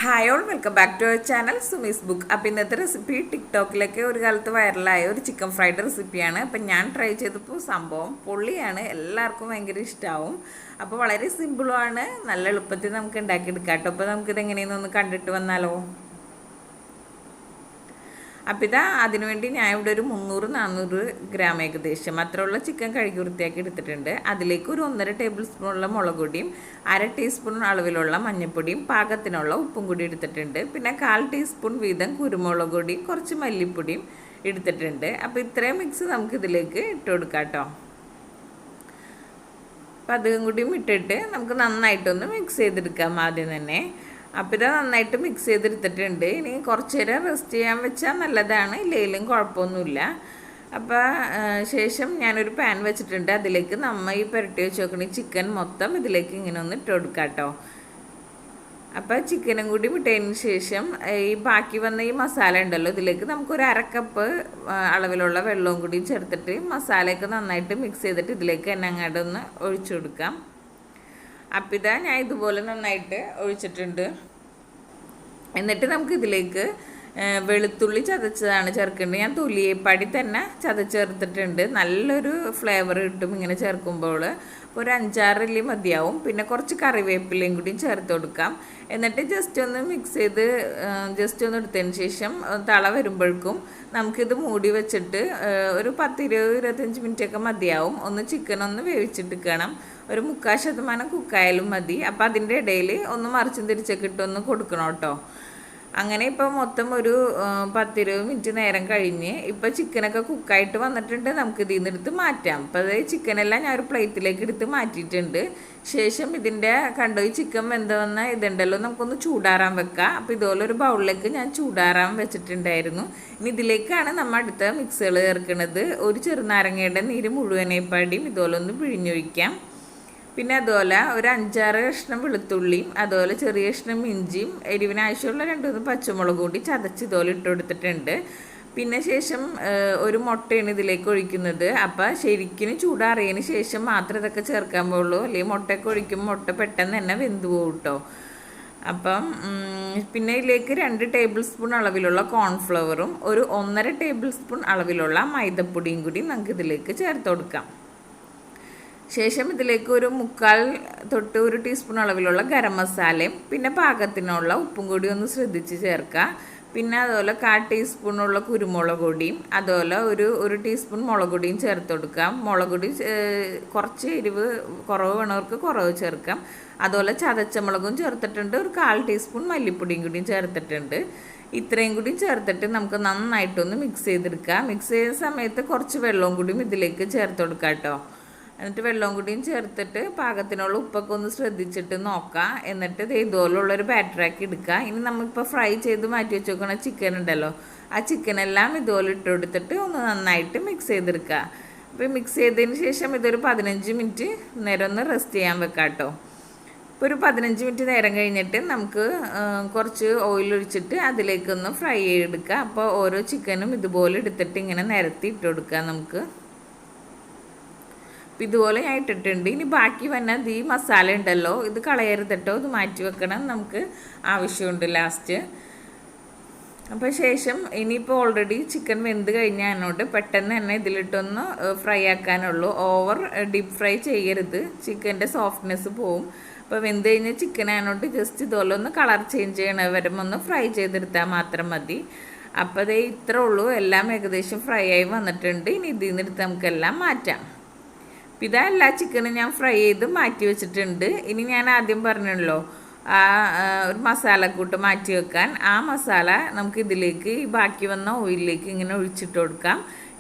Hi all welcome back to our channel സുമിസ്ബുക്ക്. അപ്പോൾ ഇന്നത്തെ റെസിപ്പി ടിക്ടോക്കിലൊക്കെ ഒരു കാലത്ത് വൈറലായ ഒരു ചിക്കൻ ഫ്രൈഡ് റെസിപ്പിയാണ്. അപ്പം ഞാൻ ട്രൈ ചെയ്തപ്പോൾ സംഭവം പൊള്ളിയാണ്, എല്ലാവർക്കും ഭയങ്കര ഇഷ്ടമാവും. അപ്പോൾ വളരെ സിമ്പിളുമാണ്, നല്ല എളുപ്പത്തിൽ നമുക്ക് ഉണ്ടാക്കിയെടുക്കാം കേട്ടോ. അപ്പോൾ നമുക്കിത് എങ്ങനെയെന്നൊന്ന് കണ്ടിട്ട് വന്നാലോ. അപ്പോൾ ഇതാ അതിനുവേണ്ടി ഞാൻ ഇവിടെ ഒരു 300-400 ഗ്രാം ഏകദേശം അത്രയുള്ള ചിക്കൻ കഴുകി വൃത്തിയാക്കി എടുത്തിട്ടുണ്ട്. അതിലേക്ക് ഒരു 1.5 ടേബിൾ സ്പൂണുള്ള മുളക് പൊടിയും 1/2 ടീസ്പൂൺ അളവിലുള്ള മഞ്ഞൾപ്പൊടിയും പാകത്തിനുള്ള ഉപ്പും കൂടി എടുത്തിട്ടുണ്ട്. പിന്നെ 1/4 ടീസ്പൂൺ വീതം കുരുമുളക് പൊടിയും കുറച്ച് മല്ലിപ്പൊടിയും എടുത്തിട്ടുണ്ട്. അപ്പോൾ ഇത്രയും മിക്സ് നമുക്കിതിലേക്ക് ഇട്ട് കൊടുക്കാം കേട്ടോ. അപ്പോൾ അതും കൂടിയും ഇട്ടിട്ട് നമുക്ക് നന്നായിട്ടൊന്ന് മിക്സ് ചെയ്തെടുക്കാം ആദ്യം തന്നെ. അപ്പോൾ ഇത് നന്നായിട്ട് മിക്സ് ചെയ്തെടുത്തിട്ടുണ്ട്. ഇനി കുറച്ച് നേരം റെസ്റ്റ് ചെയ്യാൻ വെച്ചാൽ നല്ലതാണ്, ഇല്ലെങ്കിലും കുഴപ്പമൊന്നുമില്ല. അപ്പോൾ ശേഷം ഞാനൊരു പാൻ വെച്ചിട്ടുണ്ട്. അതിലേക്ക് നമ്മൾ ഈ പുരട്ടി വെച്ച് നോക്കണ ചിക്കൻ മൊത്തം ഇതിലേക്ക് ഇങ്ങനെ ഒന്ന് ഇട്ട് കൊടുക്കാം കേട്ടോ. അപ്പോൾ ചിക്കനും കൂടി ഇട്ടതിന് ശേഷം ഈ ബാക്കി വന്ന ഈ മസാല ഉണ്ടല്ലോ, ഇതിലേക്ക് നമുക്കൊരു 1/2 കപ്പ് അളവിലുള്ള വെള്ളവും കൂടി ചേർത്തിട്ട് മസാലയൊക്കെ നന്നായിട്ട് മിക്സ് ചെയ്തിട്ട് ഇതിലേക്ക് തന്നെ അങ്ങോട്ട് ഒന്ന് ഒഴിച്ചു കൊടുക്കാം. അപ്പം ഇതാ ഞാൻ ഇതുപോലെ നന്നായിട്ട് ഒഴിച്ചിട്ടുണ്ട്. എന്നിട്ട് നമുക്ക് ഇതിലേക്ക് വെളുത്തുള്ളി ചതച്ചതാണ് ചേർക്കേണ്ടത്. ഞാൻ തൊലിയേപ്പാടി തന്നെ ചതച്ചേർത്തിട്ടുണ്ട്. നല്ലൊരു ഫ്ലേവർ കിട്ടും ഇങ്ങനെ ചേർക്കുമ്പോൾ. ഒരു 5-6 ഇല്ലി മതിയാവും. പിന്നെ കുറച്ച് കറിവേപ്പിലയും കൂടി ചേർത്ത് കൊടുക്കാം. എന്നിട്ട് ജസ്റ്റ് ഒന്ന് മിക്സ് ചെയ്ത് ജസ്റ്റ് ഒന്ന് എടുത്തതിന് ശേഷം തള വരുമ്പോഴേക്കും നമുക്കിത് മൂടി വെച്ചിട്ട് ഒരു 10-20-25 മിനിറ്റൊക്കെ മതിയാവും. ഒന്ന് ചിക്കൻ ഒന്ന് വേവിച്ചെടുക്കണം. ഒരു 3/4% കുക്കായാലും മതി. അപ്പോൾ അതിൻ്റെ ഇടയിൽ ഒന്ന് മറിച്ചും തിരിച്ചൊക്കെ ഇട്ടൊന്ന് കൊടുക്കണം കേട്ടോ. അങ്ങനെ ഇപ്പോൾ മൊത്തം ഒരു 10-20 മിനിറ്റ് നേരം കഴിഞ്ഞ് ഇപ്പോൾ ചിക്കനൊക്കെ കുക്കായിട്ട് വന്നിട്ടുണ്ട്. നമുക്ക് ഇതിൽ നിന്ന് എടുത്ത് മാറ്റാം. അപ്പോൾ അത് ചിക്കനെല്ലാം ഞാൻ ഒരു പ്ലേറ്റിലേക്ക് എടുത്ത് മാറ്റിയിട്ടുണ്ട്. ശേഷം ഇതിൻ്റെ കണ്ടോ, ഈ ചിക്കൻ വെന്തവന്ന ഇതുണ്ടല്ലോ, നമുക്കൊന്ന് ചൂടാറാൻ വെക്കാം. അപ്പോൾ ഇതുപോലെ ഒരു ബൗളിലേക്ക് ഞാൻ ചൂടാറാൻ വെച്ചിട്ടുണ്ടായിരുന്നു. ഇനി ഇതിലേക്കാണ് നമ്മൾ അടുത്ത മിക്സുകൾ ചേർക്കുന്നത്. ഒരു ചെറുനാരങ്ങയുടെ നീര് മുഴുവനേപ്പാടിയും ഇതുപോലെ ഒന്ന് പിഴിഞ്ഞൊഴിക്കാം. പിന്നെ അതുപോലെ ഒരു 5-6 കഷ്ണം വെളുത്തുള്ളിയും അതുപോലെ ചെറിയ കഷ്ണം ഇഞ്ചിയും എരിവിന് ആവശ്യമുള്ള 2-3 പച്ചമുളക് കൂടി ചതച്ച് ഇതുപോലെ ഇട്ട് കൊടുത്തിട്ടുണ്ട്. പിന്നെ ശേഷം ഒരു മുട്ടയാണ് ഇതിലേക്ക് ഒഴിക്കുന്നത്. അപ്പോൾ ശരിക്കും ചൂടാറിയതിന് ശേഷം മാത്രമേ ഇതൊക്കെ ചേർക്കാൻ പോകുള്ളൂ, അല്ലെങ്കിൽ മുട്ടയൊക്കെ ഒഴിക്കുമ്പോൾ മുട്ട പെട്ടെന്ന് തന്നെ വെന്ത് പോകും കേട്ടോ. അപ്പം പിന്നെ ഇതിലേക്ക് 2 ടേബിൾ സ്പൂൺ അളവിലുള്ള കോൺഫ്ലവറും ഒരു 1.5 ടേബിൾ സ്പൂൺ അളവിലുള്ള മൈദപ്പൊടിയും കൂടി നമുക്ക് ഇതിലേക്ക് ചേർത്ത് കൊടുക്കാം. ശേഷം ഇതിലേക്ക് ഒരു 1/4 ടീസ്പൂൺ അളവിലുള്ള ഗരം മസാലയും പിന്നെ പാകത്തിനുള്ള ഉപ്പും കൂടി ഒന്ന് ശ്രദ്ധിച്ച് ചേർക്കുക. പിന്നെ അതുപോലെ 1/4 ടീസ്പൂണുള്ള കുരുമുളക് പൊടിയും അതുപോലെ ഒരു ടീസ്പൂൺ മുളക് പൊടിയും ചേർത്ത് കൊടുക്കാം. മുളക് പൊടി കുറച്ച് എരിവ് കുറവ് വേണവർക്ക് കുറവ് ചേർക്കാം. അതുപോലെ ചതച്ച മുളകും ചേർത്തിട്ടുണ്ട്. ഒരു 1/4 ടീസ്പൂൺ മല്ലിപ്പൊടിയും കൂടിയും ചേർത്തിട്ടുണ്ട്. ഇത്രയും കൂടി ചേർത്തിട്ട് നമുക്ക് നന്നായിട്ടൊന്ന് മിക്സ് ചെയ്തെടുക്കാം. മിക്സ് ചെയ്യുന്ന സമയത്ത് കുറച്ച് വെള്ളവും കൂടിയും ഇതിലേക്ക് ചേർത്ത് കൊടുക്കാം കേട്ടോ. എന്നിട്ട് വെള്ളവും കൂടിയും ചേർത്തിട്ട് പാകത്തിനുള്ള ഉപ്പൊക്കെ ഒന്ന് ശ്രദ്ധിച്ചിട്ട് നോക്കാം. എന്നിട്ട് ഇതുപോലുള്ളൊരു ബാറ്ററാക്കി എടുക്കുക. ഇനി നമ്മളിപ്പോൾ ഫ്രൈ ചെയ്ത് മാറ്റി വെച്ച് നോക്കണ ചിക്കൻ ഉണ്ടല്ലോ, ആ ചിക്കനെല്ലാം ഇതുപോലെ ഇട്ട് കൊടുത്തിട്ട് ഒന്ന് നന്നായിട്ട് മിക്സ് ചെയ്തെടുക്കുക. അപ്പോൾ മിക്സ് ചെയ്തതിന് ശേഷം ഇതൊരു 15 മിനിറ്റ് നേരം ഒന്ന് റെസ്റ്റ് ചെയ്യാൻ വെക്കാം കേട്ടോ. ഇപ്പോൾ ഒരു 15 മിനിറ്റ് നേരം കഴിഞ്ഞിട്ട് നമുക്ക് കുറച്ച് ഓയിൽ ഒഴിച്ചിട്ട് അതിലേക്കൊന്ന് ഫ്രൈ ചെയ്തെടുക്കുക. അപ്പോൾ ഓരോ ചിക്കനും ഇതുപോലെ എടുത്തിട്ട് ഇങ്ങനെ നിരത്തി ഇട്ട് കൊടുക്കുക നമുക്ക്. ഇതുപോലെ ഞാൻ ഇട്ടിട്ടുണ്ട്. ഇനി ബാക്കി വന്ന ഈ മസാല ഉണ്ടല്ലോ, ഇത് കളയരുത് കേട്ടോ, ഇത് മാറ്റി വെക്കണം, നമുക്ക് ആവശ്യമുണ്ട് ലാസ്റ്റ്. അപ്പോൾ ശേഷം ഇനിയിപ്പോൾ ഓൾറെഡി ചിക്കൻ വെന്ത് കഴിഞ്ഞതിനോട് പെട്ടെന്ന് തന്നെ ഇതിലിട്ടൊന്ന് ഫ്രൈ ആക്കാനുള്ളൂ. ഓവർ ഡീപ്പ് ഫ്രൈ ചെയ്യരുത്, ചിക്കൻ്റെ സോഫ്റ്റ്നെസ് പോവും. അപ്പോൾ വെന്ത് കഴിഞ്ഞ ചിക്കൻ അതിനോട് ജസ്റ്റ് ഇതുപോലെ ഒന്ന് കളർ ചേഞ്ച് ചെയ്യണ വരുമ്പോൾ ഒന്ന് ഫ്രൈ ചെയ്തെടുത്താൽ മാത്രം മതി. അപ്പോൾ അതേ ഇത്രേ ഉള്ളൂ, എല്ലാം ഏകദേശം ഫ്രൈ ആയി വന്നിട്ടുണ്ട്. ഇനി ഇതിൽ നിന്നെടുത്ത് നമുക്കെല്ലാം മാറ്റാം. ഇതാ എല്ലാ ചിക്കനും ഞാൻ ഫ്രൈ ചെയ്ത് മാറ്റി വെച്ചിട്ടുണ്ട്. ഇനി ഞാൻ ആദ്യം പറഞ്ഞല്ലോ ഒരു മസാലക്കൂട്ട് മാറ്റി വെക്കാൻ, ആ മസാല നമുക്ക് ഇതിലേക്ക് ഈ ബാക്കി വന്ന ഓയിലിലേക്ക് ഇങ്ങനെ ഒഴിച്ചിട്ട് കൊടുക്കാം.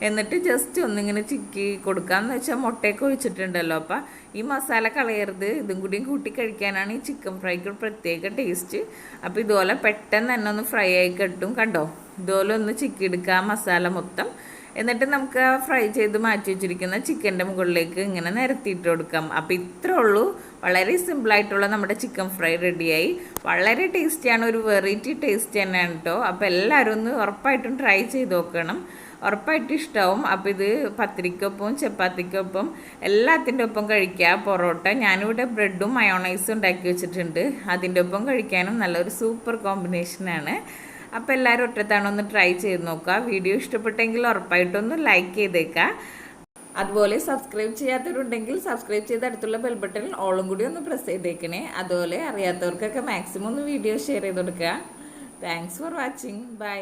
എന്നിട്ട് ജസ്റ്റ് ഒന്നിങ്ങനെ ചിക്കി കൊടുക്കാം. എന്ന് വെച്ചാൽ മുട്ടയൊക്കെ ഒഴിച്ചിട്ടുണ്ടല്ലോ, അപ്പം ഈ മസാല കളയരുത്, ഇതും കൂടിയും കൂട്ടി കഴിക്കാനാണ് ഈ ചിക്കൻ ഫ്രൈക്ക് പ്രത്യേക ടേസ്റ്റ്. അപ്പോൾ ഇതുപോലെ പെട്ടെന്ന് തന്നെ ഒന്ന് ഫ്രൈ ആയി കിട്ടും. കണ്ടോ, ഇതുപോലെ ഒന്ന് ചിക്കി എടുക്കുക മസാല മൊത്തം. എന്നിട്ട് നമുക്ക് ഫ്രൈ ചെയ്ത് മാറ്റി വെച്ചിരിക്കുന്ന ചിക്കൻ്റെ മുകളിലേക്ക് ഇങ്ങനെ നിരത്തിയിട്ട് കൊടുക്കാം. അപ്പോൾ ഇത്രേ ഉള്ളൂ, വളരെ സിമ്പിളായിട്ടുള്ള നമ്മുടെ ചിക്കൻ ഫ്രൈ റെഡിയായി. വളരെ ടേസ്റ്റിയാണ്, ഒരു വെറൈറ്റി ടേസ്റ്റ് തന്നെയാണ് കേട്ടോ. അപ്പോൾ എല്ലാവരും ഒന്ന് ഉറപ്പായിട്ടും ട്രൈ ചെയ്ത് നോക്കണം. ഉറപ്പായിട്ട് ഇഷ്ടമാവും. അപ്പോൾ ഇത് പത്തിരിക്കൊപ്പം ചപ്പാത്തിക്കൊപ്പം എല്ലാത്തിൻ്റെ ഒപ്പം കഴിക്കുക. പൊറോട്ട ഞാനിവിടെ ബ്രെഡും മയോണൈസും ഉണ്ടാക്കി വെച്ചിട്ടുണ്ട്, അതിൻ്റെ ഒപ്പം കഴിക്കാനും നല്ലൊരു സൂപ്പർ കോമ്പിനേഷനാണ്. അപ്പോൾ എല്ലാവരും ഒറ്റത്തവണ ഒന്ന് ട്രൈ ചെയ്ത് നോക്കുക. വീഡിയോ ഇഷ്ടപ്പെട്ടെങ്കിൽ ഉറപ്പായിട്ടൊന്ന് ലൈക്ക് ചെയ്തേക്കുക. അതുപോലെ സബ്സ്ക്രൈബ് ചെയ്യാത്തവരുണ്ടെങ്കിൽ സബ്സ്ക്രൈബ് ചെയ്ത് അടുത്തുള്ള ബെൽ ബട്ടണിൽ ഓളും കൂടി ഒന്ന് പ്രസ് ചെയ്തേക്കണേ. അതുപോലെ അറിയാത്തവർക്കൊക്കെ മാക്സിമം ഒന്ന് വീഡിയോ ഷെയർ ചെയ്ത് കൊടുക്കുക. Thanks for watching. ബൈ.